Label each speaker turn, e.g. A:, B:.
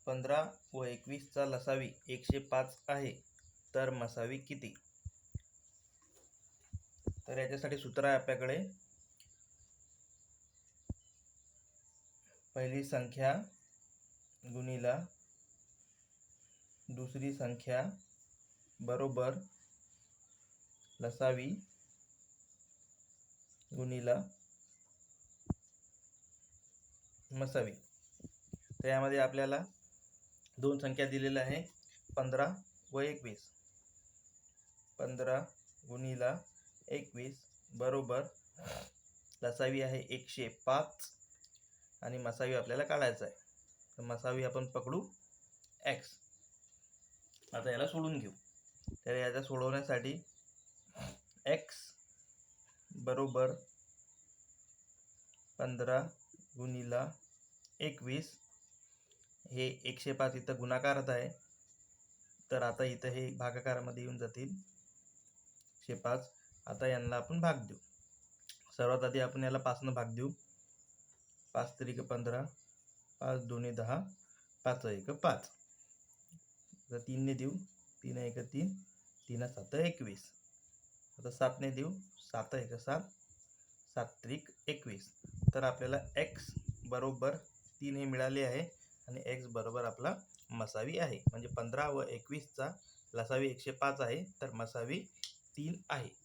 A: 15 व 21चा लसावी 105 आहे, तर मसावी किती? तर याच्यासाठी सूत्र आहे आपल्याकडे. पहिली संख्या गुणिला दुसरी संख्या बरोबर लसावी गुणिला मसावी. तर यामध्ये आपल्याला दोन संख्या दिलेल्या आहे, 15 व 21. 15 गुणिला 21 बरोबर लसावी आहे 105 आणि मसावी आपल्याला काढायचा आहे. तर मसावी आपण पकडू x. आता याला सोडून घेऊ. तर याचा सोडवण्यासाठी x बरोबर 15 गुणिला 21, हे 105 इथं गुणाकारात आहे, तर आता इथं हे भागाकारामध्ये येऊन जातील 105. आता यांना आपण भाग देऊ. सर्वात आधी आपण याला 5 ने भाग देऊ. 5 त्रिक 15, 5 दोन्ही 10, 5 एक 5. तर 3 ने देऊ, 3 एक 3, 3 7 21. आता 7 ने देऊ, 7 एक 7, 7 त्रिक 21. तर आपल्याला x बरोबर 3 हे मिळाले आहे आणि x बरोबर आपला मसावी आहे. म्हणजे 15 व 21चा लसावी 105 आहे, तर मसावी 3 आहे.